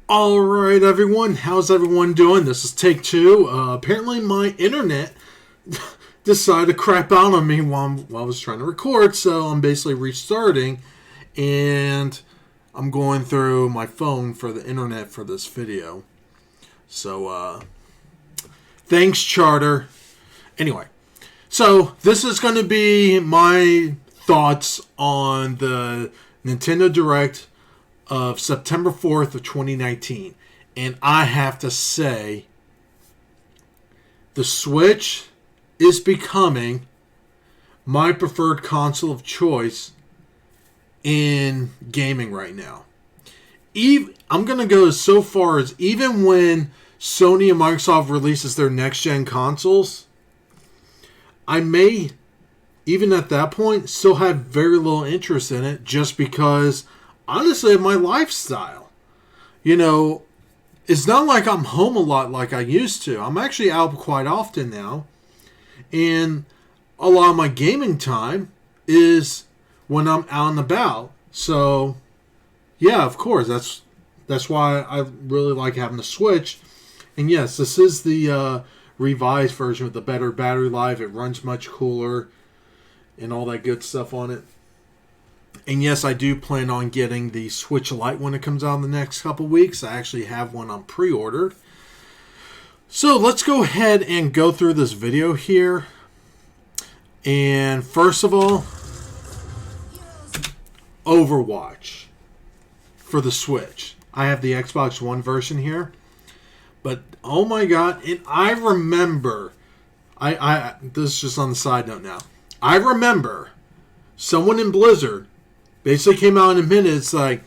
Alright everyone, how's everyone doing? This is take two. Apparently my internet decided to crap out on me while I was trying to record, so I'm basically restarting and I'm going through my phone for the internet for this video. So, thanks Charter. Anyway, so this is going to be my thoughts on the Nintendo Direct of September 4th of 2019. And I have to say, the Switch is becoming my preferred console of choice in gaming right now. I'm going to go so far as even when Sony and Microsoft releases their next-gen consoles, I may, even at that point, still have very little interest in it just because, honestly, of my lifestyle. You know, it's not like I'm home a lot like I used to. I'm actually out quite often now. And a lot of my gaming time is when I'm out and about. So, yeah, of course, that's why I really like having the Switch. And yes, this is the revised version with the better battery life. It runs much cooler and all that good stuff on it. And yes, I do plan on getting the Switch Lite when it comes out in the next couple weeks. I actually have one on pre-ordered. So let's go ahead and go through this video here. And first of all, Overwatch for the Switch. I have the Xbox One version here. But oh my god, and I remember, this is just on the side note now. I remember someone in Blizzard basically came out and admitted, it's like,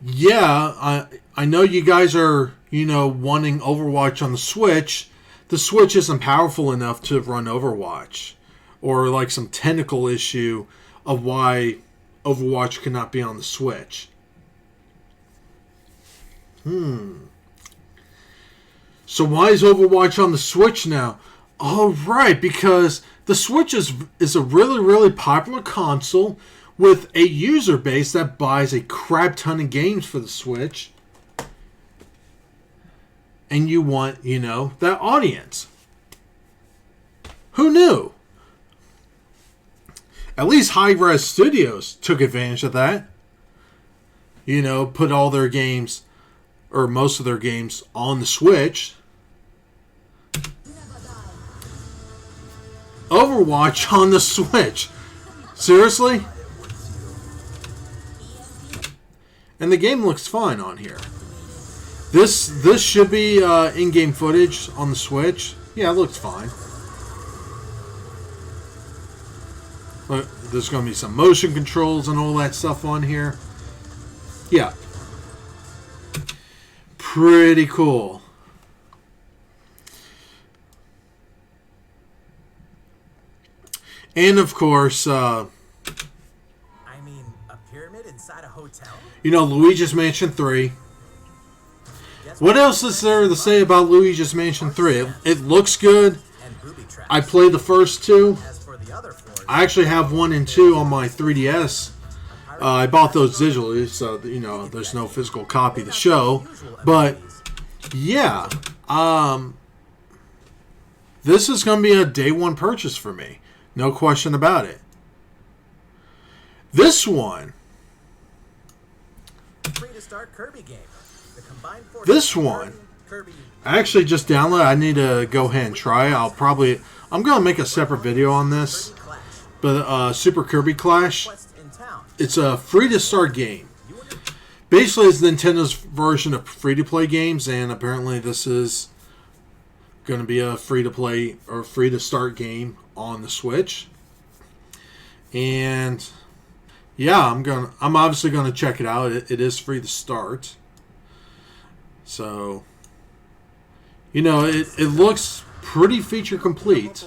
yeah, I know you guys are, wanting Overwatch on the Switch. The Switch isn't powerful enough to run Overwatch. Or like some technical issue of why Overwatch cannot be on the Switch. So why is Overwatch on the Switch now? Oh, right, because the Switch is a really, really popular console with a user base that buys a crap ton of games for the Switch. And you want, that audience. Who knew? At least Hi-Res Studios took advantage of that. Put all their games, or most of their games, on the Switch. Overwatch on the Switch. Seriously? And the game looks fine on here. This should be in-game footage on the Switch. Yeah, it looks fine. But there's going to be some motion controls and all that stuff on here. Yeah. Pretty cool. And of course, a pyramid inside a hotel? Luigi's Mansion 3. What else is there to say about Luigi's Mansion 3? It looks good. I played the first two. I actually have 1 and 2 on my 3DS. I bought those digitally, so, there's no physical copy to show. But, yeah. This is going to be a day one purchase for me. No question about it. This one. This one. I actually just downloaded. I need to go ahead and try. I'm going to make a separate video on this. But Super Kirby Clash. It's a free-to-start game. Basically, it's Nintendo's version of free-to-play games, and apparently this is going to be a free-to-play or free-to-start game on the Switch. And yeah, I'm obviously going to check it out. It is free to start. So, it looks pretty feature complete.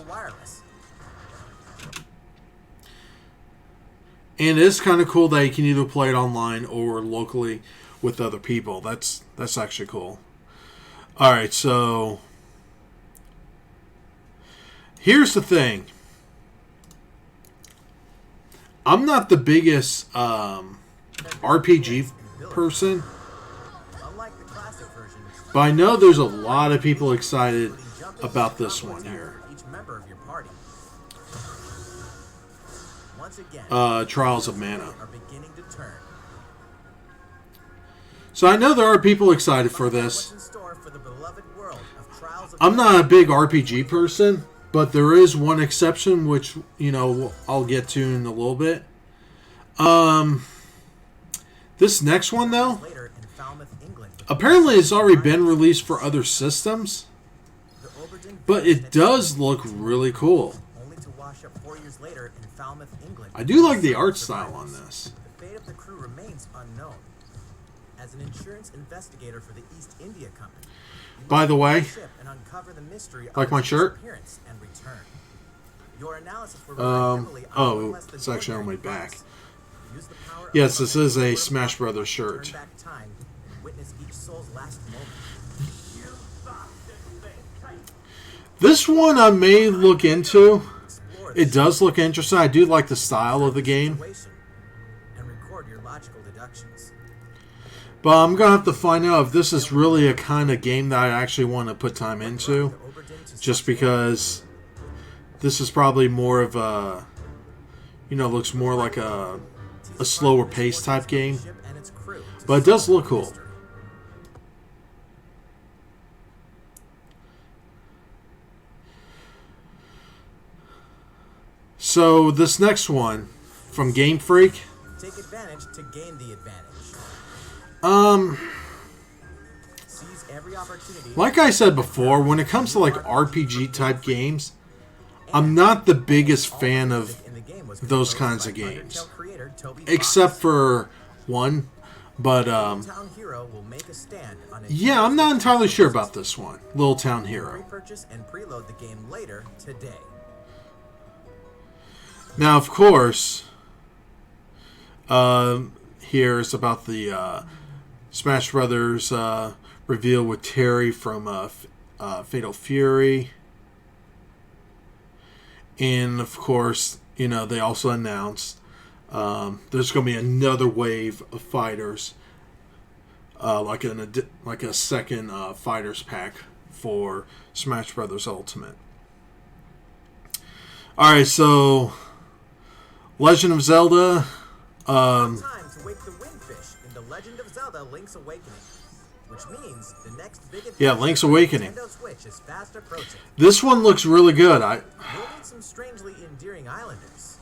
And it is kind of cool that you can either play it online or locally with other people. That's actually cool. Alright, so here's the thing. I'm not the biggest RPG person. But I know there's a lot of people excited about this one here. Trials of Mana. So I know there are people excited for this. I'm not a big RPG person, but there is one exception, which, you know, I'll get to in a little bit. This next one, though, apparently it's already been released for other systems, but it does look really cool. I do like the art style on this. The fate of the crew remains unknown. As an insurance investigator for the East India Company, by the way, like my shirt? Oh, it's actually on my back. Yes, this is a Smash Brothers shirt. This one I may look into. It does look interesting. I do like the style of the game. But I'm going to have to find out if this is really a kind of game that I actually want to put time into. Just because this is probably more of a, you know, looks more like a slower pace type game. But it does look cool. So this next one from Game Freak. Take advantage to gain the advantage. Like I said before, when it comes to like RPG type games, I'm not the biggest fan of those kinds of games, except for one. But yeah, I'm not entirely sure about this one, Little Town Hero. Now, of course, here's about the Smash Brothers reveal with Terry from Fatal Fury. And, of course, you know, they also announced there's going to be another wave of fighters, like a second fighters pack for Smash Brothers Ultimate. Alright, so Legend of Zelda. Time to wake the windfish in The Legend of Zelda: Link's Awakening, which means the next big Link's Awakening. Switch is fast approaching. This one looks really good. Some strangely endearing islanders.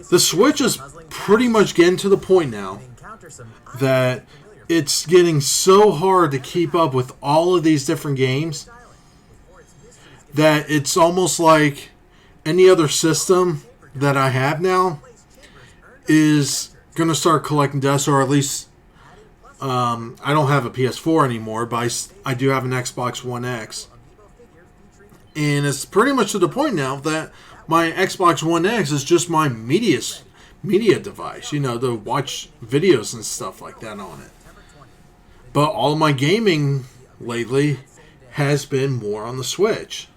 The Switch is pretty much getting to the point now that it's getting so hard to keep up with all of these different games that it's almost like any other system that I have now is going to start collecting dust, or at least I don't have a PS4 anymore, but I do have an Xbox One X. And it's pretty much to the point now that my Xbox One X is just my media device, you know, to watch videos and stuff like that on it. But all of my gaming lately has been more on the Switch.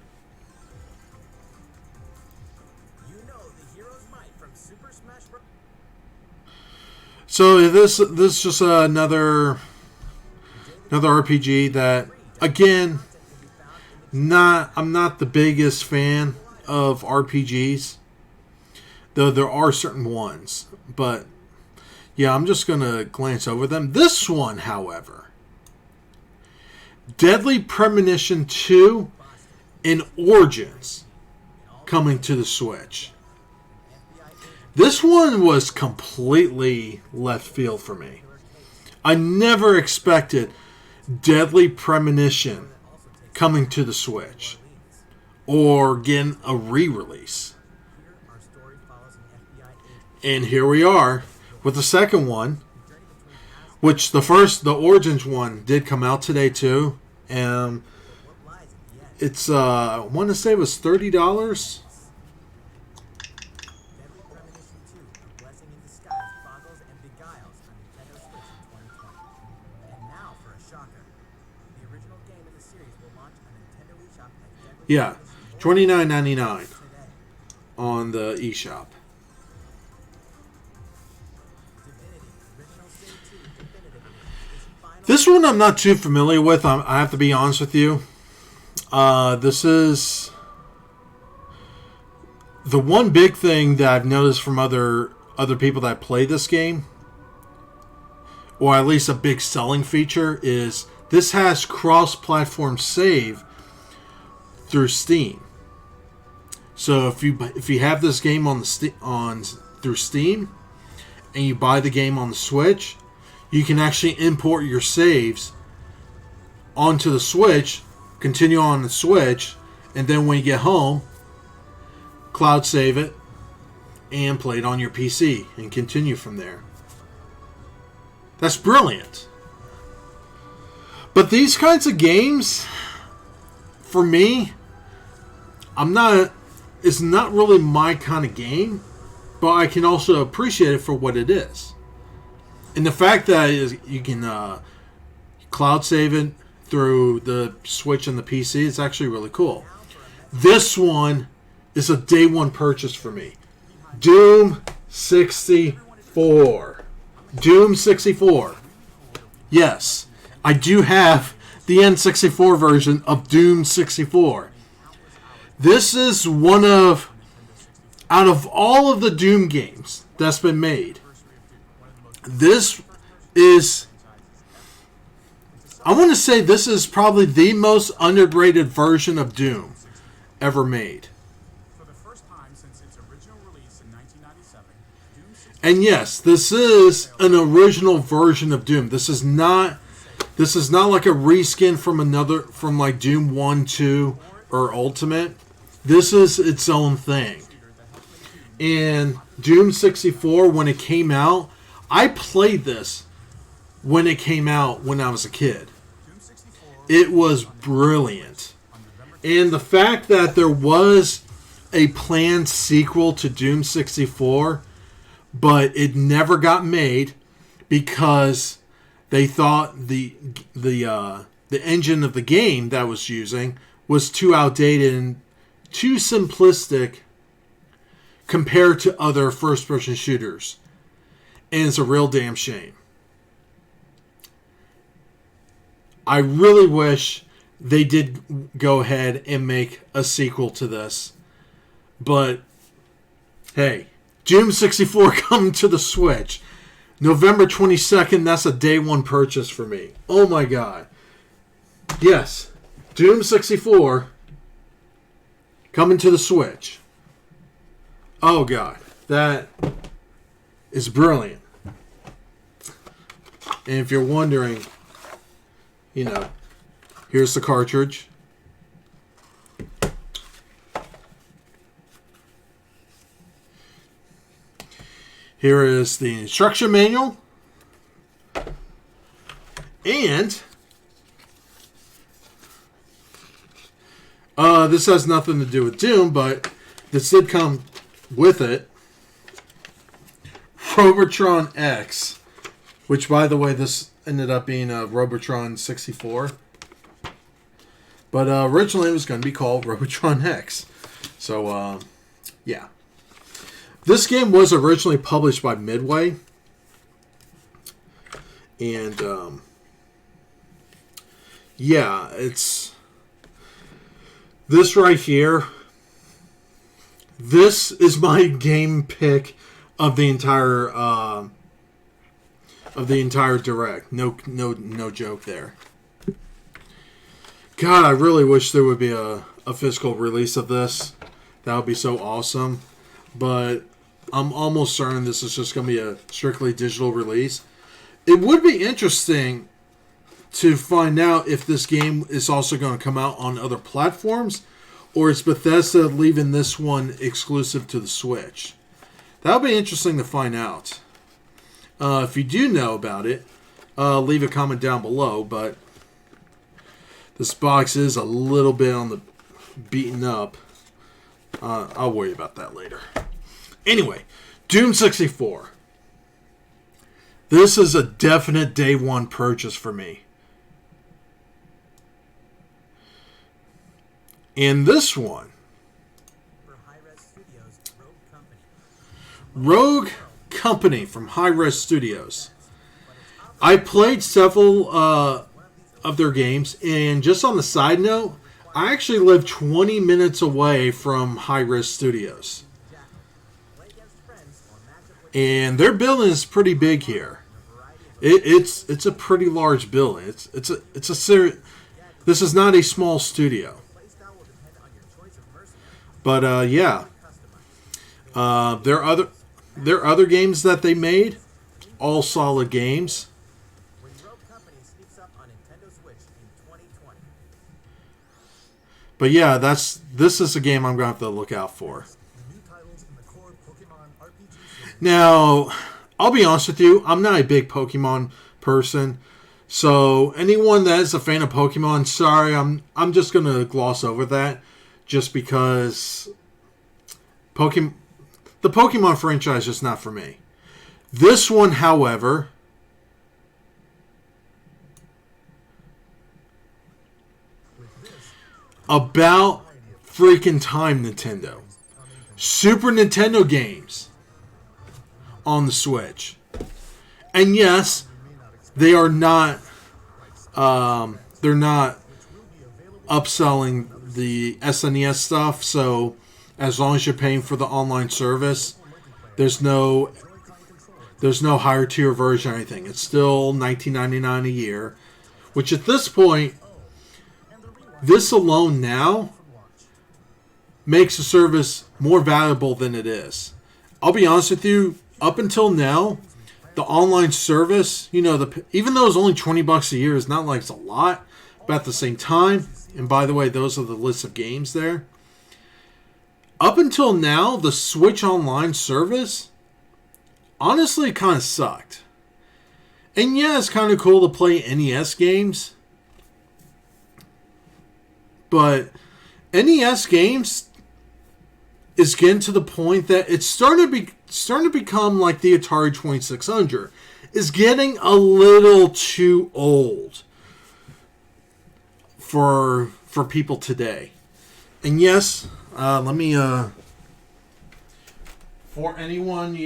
So this is just another RPG that, again, I'm not the biggest fan of RPGs, though there are certain ones. But yeah, I'm just gonna glance over them. This one, however, Deadly Premonition 2 and Origins, coming to the Switch. This one was completely left field for me. I never expected Deadly Premonition coming to the Switch or getting a re-release. And here we are with the second one, which the Origins one did come out today too. It's I want to say it was $30. Yeah, $29.99 on the eShop. This one I'm not too familiar with. I have to be honest with you. This is the one big thing that I've noticed from other people that play this game, or at least a big selling feature, is this has cross-platform save through Steam. So if you have this game through Steam and you buy the game on the Switch, you can actually import your saves onto the Switch, continue on the Switch, and then when you get home, cloud save it and play it on your PC and continue from there. That's brilliant. But these kinds of games, for me, it's not really my kind of game, but I can also appreciate it for what it is. And the fact that you can cloud save it through the Switch and the PC is actually really cool. This one is a day one purchase for me. Doom 64. Doom 64. Yes, I do have the N64 version of Doom 64. This is out of all of the Doom games that's been made, this is, I want to say this is probably the most underrated version of Doom ever made. And yes, this is an original version of Doom. This is not like a reskin from like Doom 1, 2, or Ultimate. This is its own thing. And Doom 64, when it came out, I played this when it came out when I was a kid. It was brilliant. And the fact that there was a planned sequel to Doom 64, but it never got made because they thought the engine of the game that was using was too outdated and too simplistic compared to other first-person shooters. And it's a real damn shame. I really wish they did go ahead and make a sequel to this. But, hey, Doom 64 coming to the Switch. November 22nd, that's a day one purchase for me. Oh my god. Yes, Doom 64 coming to the Switch. Oh god, that is brilliant. And if you're wondering, here's the cartridge. Here is the instruction manual. And this has nothing to do with Doom, but this did come with it. Robotron X, which, by the way, this ended up being a Robotron 64. But originally it was going to be called Robotron X. So, yeah. This game was originally published by Midway. And, yeah, it's this right here. This is my game pick of the entire direct. No joke there. God, I really wish there would be a physical release of this. That would be so awesome. But I'm almost certain this is just going to be a strictly digital release. It would be interesting to find out if this game is also going to come out on other platforms, or is Bethesda leaving this one exclusive to the Switch. That would be interesting to find out. If you do know about it, leave a comment down below. But this box is a little bit on the beaten up. I'll worry about that later. Anyway, Doom 64. This is a definite day one purchase for me. And this one, Rogue Company from Hi-Rez Studios. I played several of their games, and just on the side note, I actually live 20 minutes away from High Risk Studios, and their building is pretty big here. It's a pretty large building. It's a serious. This is not a small studio. But yeah, their other games that they made, all solid games. But yeah, this is a game I'm gonna have to look out for. Now, I'll be honest with you, I'm not a big Pokemon person. So anyone that is a fan of Pokemon, sorry, I'm just gonna gloss over that, just because the Pokemon franchise is not for me. This one, however, about freaking time, Nintendo. Super Nintendo games on the Switch. And yes, they are not they're not upselling the SNES stuff, so as long as you're paying for the online service, there's no higher tier version or anything. It's still $19.99 a year, which at this point, this alone now makes the service more valuable than it is. I'll be honest with you, up until now, the online service, even though it's only $20 a year, is not like it's a lot, but at the same time, and by the way, those are the list of games there. Up until now, the Switch Online service honestly kind of sucked. And yeah, it's kind of cool to play NES games, but NES games is getting to the point that it's starting to become like the Atari 2600. Is getting a little too old for people today. And yes, let me for anyone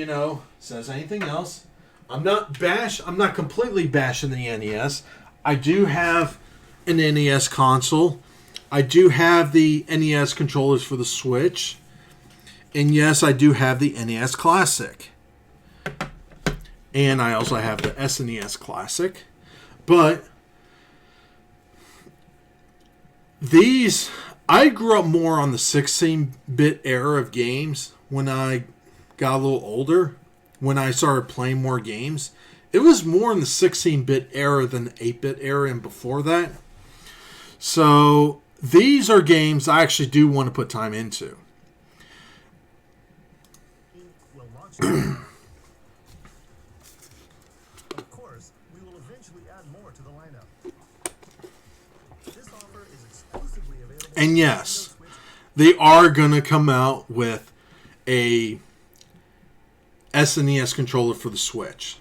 says anything else, I'm not completely bashing the NES. I do have an NES console. I do have the NES controllers for the Switch. And yes, I do have the NES Classic. And I also have the SNES Classic. But I grew up more on the 16-bit era of games when I got a little older. When I started playing more games. It was more in the 16-bit era than the 8-bit era and before that. So these are games I actually do want to put time into. Of course, we will eventually add more to the lineup. This offer is exclusively available. And yes, they are going to come out with a SNES controller for the Switch.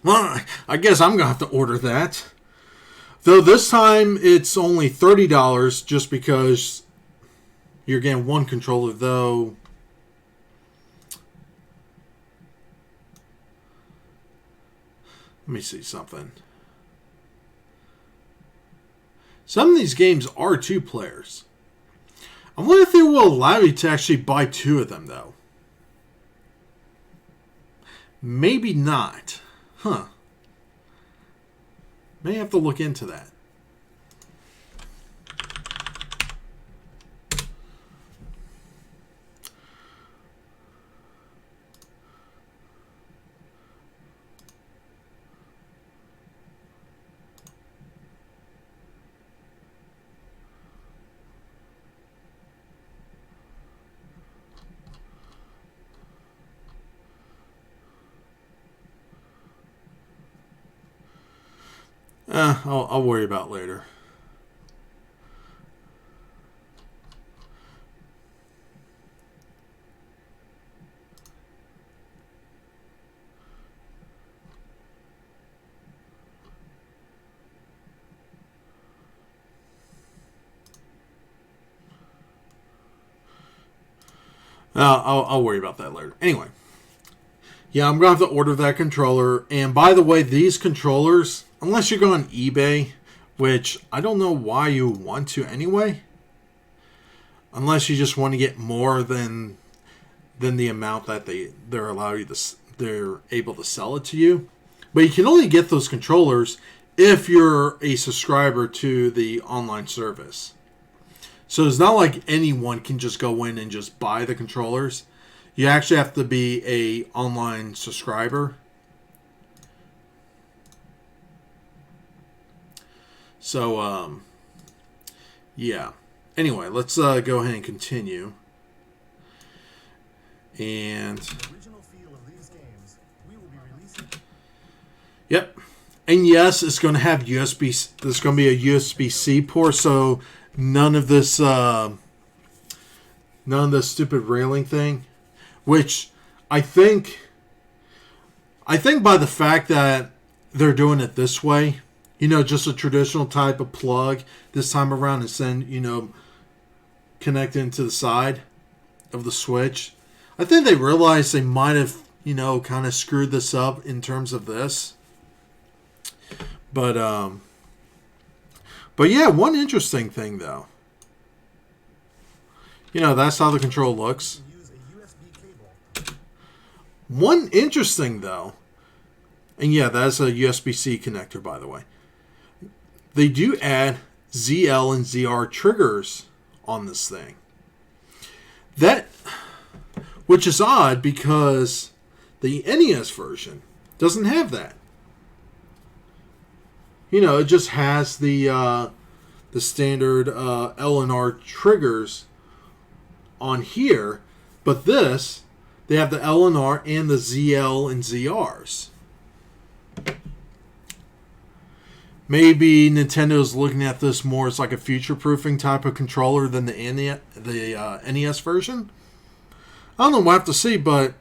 Well, I guess I'm going to have to order that. Though this time it's only $30 just because you're getting one controller, though. Let me see something. Some of these games are 2 players. I wonder if they will allow you to actually buy 2 of them, though. Maybe not. Huh. May have to look into that. I'll worry about later. I'll worry about that later. Anyway. Yeah, I'm going to have to order that controller. And by the way, these controllers, unless you go on eBay, which I don't know why you want to anyway, unless you just want to get more than the amount that they're allow you to, they're able to sell it to you. But you can only get those controllers if you're a subscriber to the online service. So it's not like anyone can just go in and just buy the controllers. You actually have to be a online subscriber. So, yeah. Anyway, let's go ahead and continue. And The original feel of these games, we will be releasing. yep. And yes, it's going to have USB. There's going to be a USB-C port, so none of this stupid railing thing. Which I think by the fact that they're doing it this way, just a traditional type of plug this time around, instead, connecting to the side of the Switch. I think they realized they might have, kind of screwed this up in terms of this. But yeah, one interesting thing though. That's how the control looks. Use a USB cable. One interesting though, and yeah, that's a USB-C connector, by the way. They do add ZL and ZR triggers on this thing. Which is odd because the NES version doesn't have that. It just has the standard L and R triggers on here, but this, they have the L and R and the ZL and ZRs. Maybe Nintendo's looking at this more as like a future-proofing type of controller than the NES version. I don't know, we'll have to see, but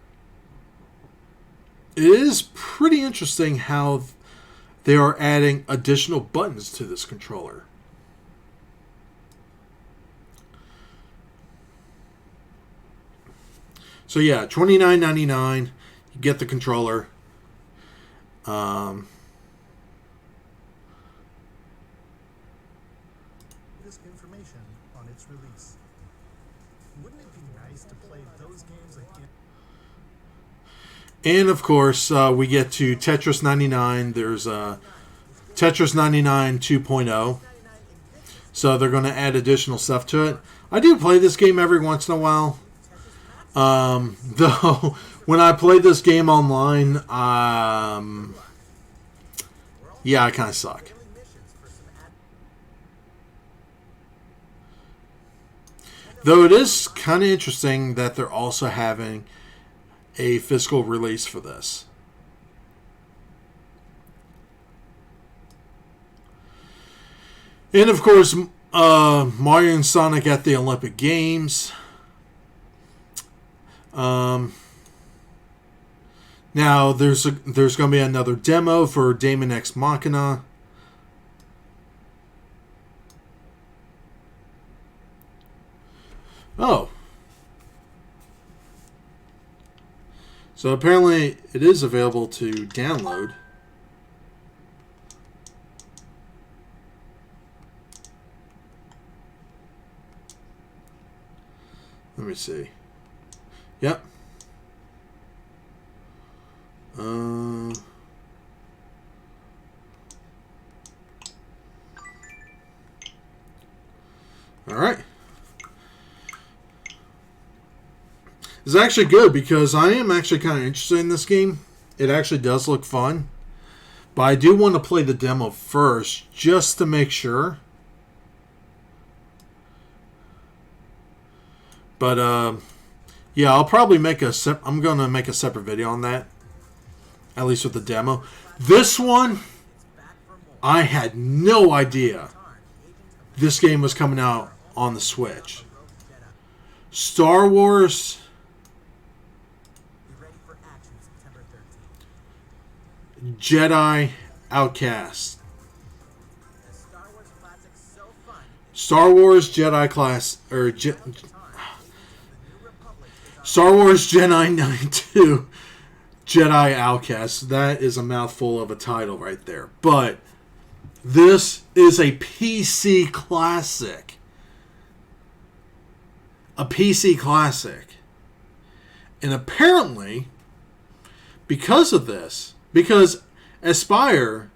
it is pretty interesting how they are adding additional buttons to this controller. So yeah, $29.99. You get the controller. This information on its release. Wouldn't it be nice to play those games again? And of course, we get to Tetris 99. There's Tetris 99 2.0. So they're going to add additional stuff to it. I do play this game every once in a while. Though, when I played this game online, yeah, I kind of suck. Though it is kind of interesting that they're also having a physical release for this. And of course, Mario and Sonic at the Olympic Games. Now there's going to be another demo for Daemon X Machina. Oh. So apparently it is available to download. Let me see. Yep. All right. It's actually good because I am actually kind of interested in this game. It actually does look fun. But I do want to play the demo first just to make sure. But yeah, I'll probably make I'm going to make a separate video on that. At least with the demo. This one, I had no idea this game was coming out on the Switch. Star Wars Jedi Outcast. Star Wars Jedi Class or Star Wars Jedi 92 Jedi Outcast. That is a mouthful of a title right there. But this is a PC classic. A PC classic. And apparently, because of this, because Aspyr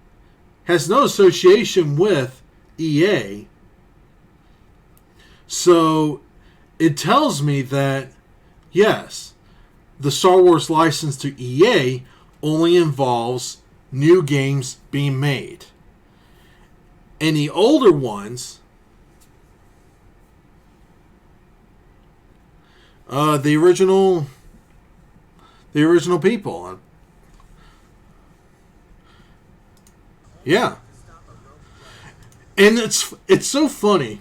has no association with EA, so it tells me that, yes, the Star Wars license to EA only involves new games being made. Any older ones, the original people. Yeah. And it's so funny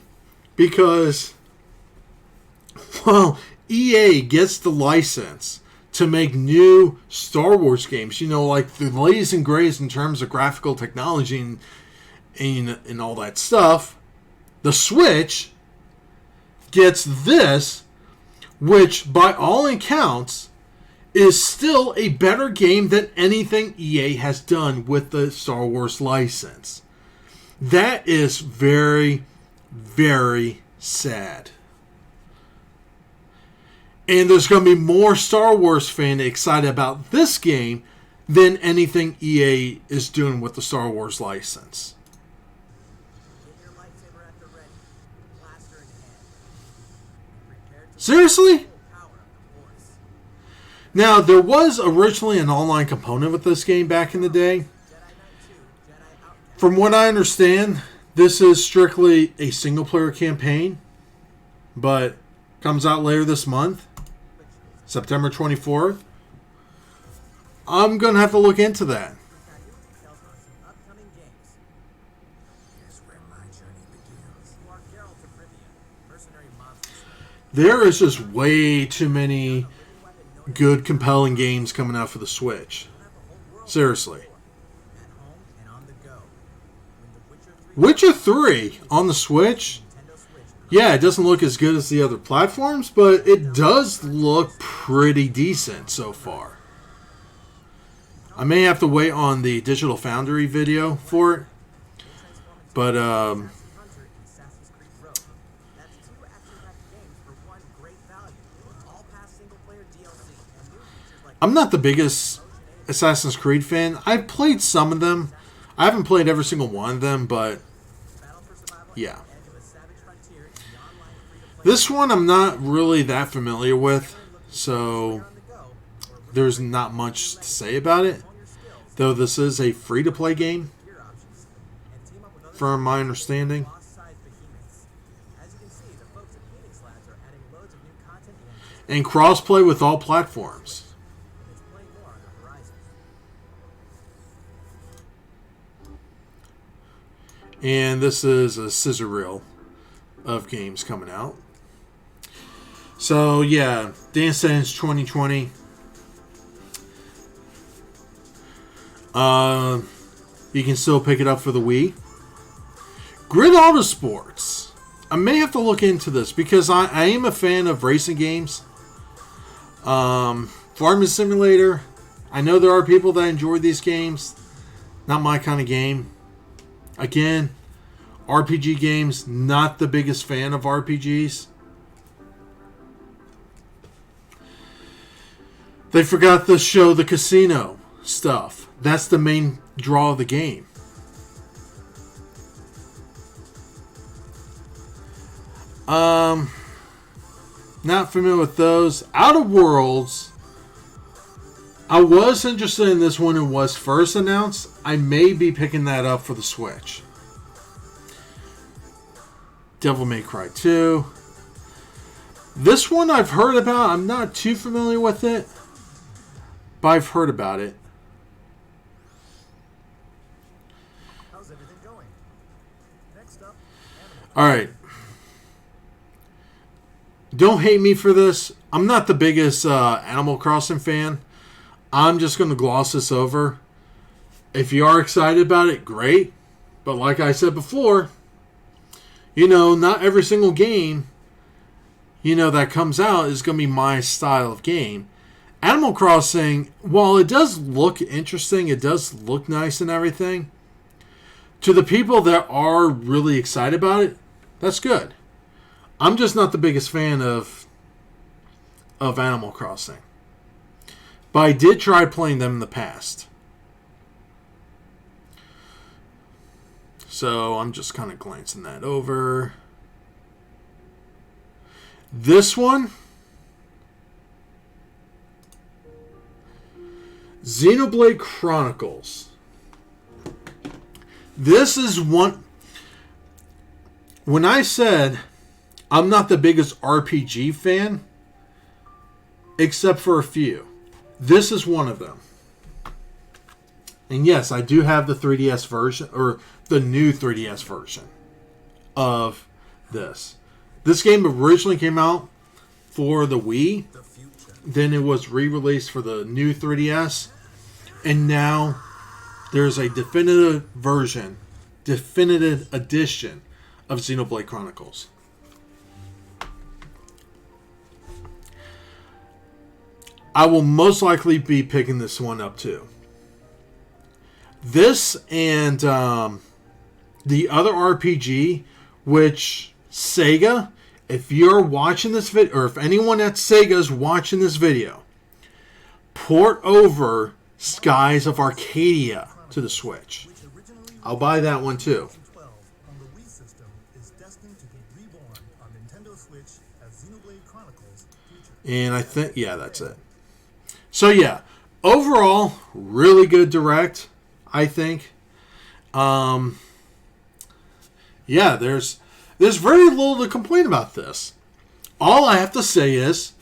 because, well, EA gets the license to make new Star Wars games, like the latest and greatest in terms of graphical technology and all that stuff. The Switch gets this, which by all accounts is still a better game than anything EA has done with the Star Wars license. That is very, very sad. And there's going to be more Star Wars fans excited about this game than anything EA is doing with the Star Wars license. Get your lightsaber at the ready, blaster in hand. Prepare to Seriously? full power of the Force. Now, there was originally an online component with this game back in the day. Jedi Knight 2, Jedi Outcast. From what I understand, this is strictly a single-player campaign, but comes out later this month, September 24th. I'm going to have to look into that. Details on some upcoming games. Here's where my journey begins. You are Geralt of Rivia, mercenary monster. There is just way too many good, compelling games coming out for the Switch. Seriously. At home and on the go. When The Witcher 3 Witcher 3 on the Switch, Nintendo Switch. yeah, it doesn't look as good as the other platforms, but it does look pretty decent so far. I may have to wait on the Digital Foundry video for it, but Hunter and Assassin's Creed Rogue. That's two action-packed games for one great value. All past single-player DLC and new features like I'm not the biggest Assassin's Creed fan. I've played some of them. I haven't played every single one of them, but Battle for Survival yeah. at the edge of a savage frontier in the online free-to-play This one I'm not really that familiar with, so on the go, or there's not much to say about it. hone your skills, Though this is a free-to-play game, gear options, and team up with other from my understanding. boss-sized behemoths. As you can see, the folks at Phoenix Labs are adding loads of new content And cross-play with all platforms. and there's plenty more on the horizon. And this is a scissor reel of games coming out. So yeah, Dance Dance 2020. You can still pick it up for the Wii. Grid Autosports. I may have to look into this because I am a fan of racing games. Farming Simulator. I know there are people that enjoy these games. Not my kind of game. Again, RPG games, not the biggest fan of RPGs. They forgot to show the casino stuff. That's the main draw of the game. Not familiar with those. Outer Worlds. I was interested in this when it was first announced. I may be picking that up for the Switch. Devil May Cry 2. This one I've heard about. I'm not too familiar with it, but I've heard about it. How's everything going? Next up, Animal. Alright. Don't hate me for this. I'm not the biggest Animal Crossing fan. I'm just going to gloss this over. If you are excited about it, great. But like I said before, not every single game, that comes out is going to be my style of game. Animal Crossing, while it does look interesting, it does look nice and everything, to the people that are really excited about it, that's good. I'm just not the biggest fan of Animal Crossing. But I did try playing them in the past. So I'm just kind of glancing that over. This one, Xenoblade Chronicles. This is one. When I said I'm not the biggest RPG fan, except for a few, this is one of them. And yes, I do have the 3DS version, or the new 3DS version of this. This game originally came out for the Wii. The future. Then it was re-released for the new 3DS. And now there's a definitive version, definitive edition of Xenoblade Chronicles. I will most likely be picking this one up too. This and the other RPG, which Sega, if you're watching this video, or if anyone at Sega is watching this video, port over Skies of Arcadia to the Switch. which originally I'll buy that one too. released in 2012 on the Wii system, is destined to be reborn on Nintendo Switch as Xenoblade Chronicles Future. And I think, yeah, that's it. So yeah, overall, really good Direct, I think. Yeah, there's very little to complain about this. All I have to say is,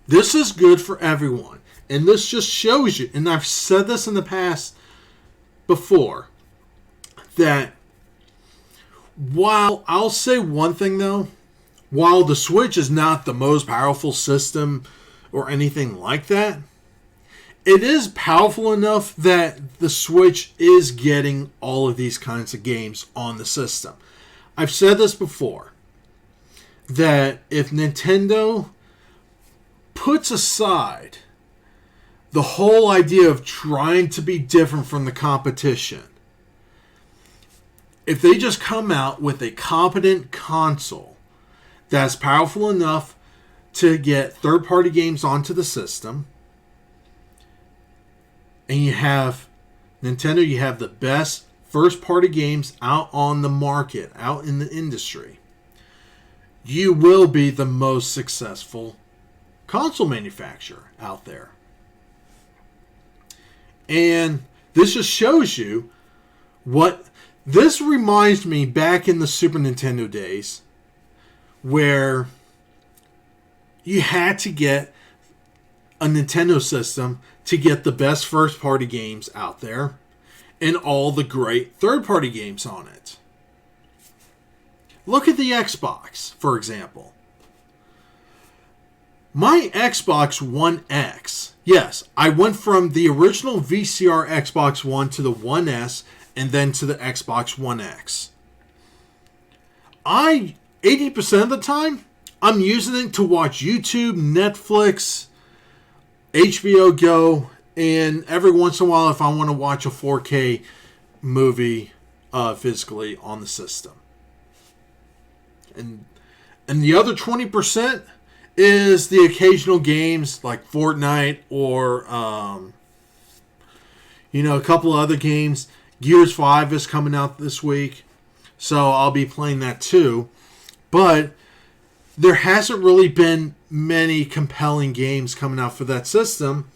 this is good for everyone. And this just shows you, and I've said this in the past before, that while I'll say one thing though, while the Switch is not the most powerful system or anything like that, it is powerful enough that the Switch is getting all of these kinds of games on the system. I've said this before, that if Nintendo puts aside the whole idea of trying to be different from the competition, if they just come out with a competent console that's powerful enough to get third-party games onto the system, and you have Nintendo, you have the best first-party games out on the market, out in the industry, you will be the most successful console manufacturer out there. And this just shows you what... This reminds me back in the Super Nintendo days, where you had to get a Nintendo system to get the best first-party games out there and all the great third-party games on it. Look at the Xbox, for example. My Xbox One X, yes, I went from the original VCR Xbox One to the One S and then to the Xbox One X. 80% of the time, I'm using it to watch YouTube, Netflix, HBO Go, and every once in a while if I want to watch a 4K movie physically on the system. And the other 20% is the occasional games like Fortnite or a couple of other games. Gears 5 is coming out this week, so I'll be playing that too. But there hasn't really been many compelling games coming out for that system.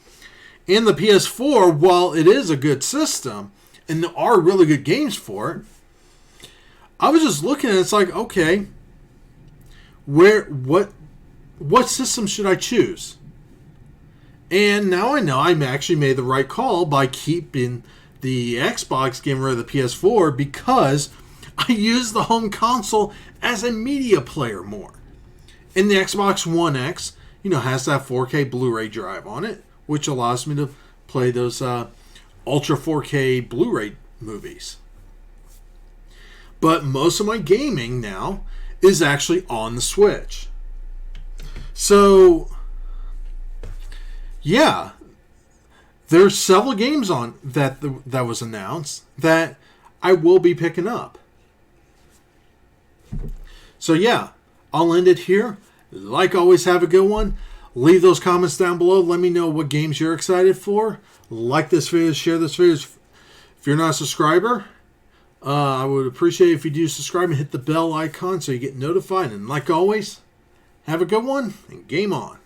And the PS4, while it is a good system, and there are really good games for it, I was just looking at it, it's like, okay, what system should I choose? And now I know I actually made the right call by keeping the Xbox, getting rid of the PS4, because I use the home console as a media player more. And the Xbox One X, has that 4K Blu-ray drive on it, which allows me to play those Ultra 4K Blu-ray movies. But most of my gaming now is actually on the Switch. So, yeah, there's several games on that was announced that I will be picking up. So yeah, I'll end it here. Like always, have a good one. Leave those comments down below. Let me know what games you're excited for. Like this video, share this video. If you're not a subscriber, I would appreciate if you do subscribe and hit the bell icon so you get notified. And like always, have a good one and game on.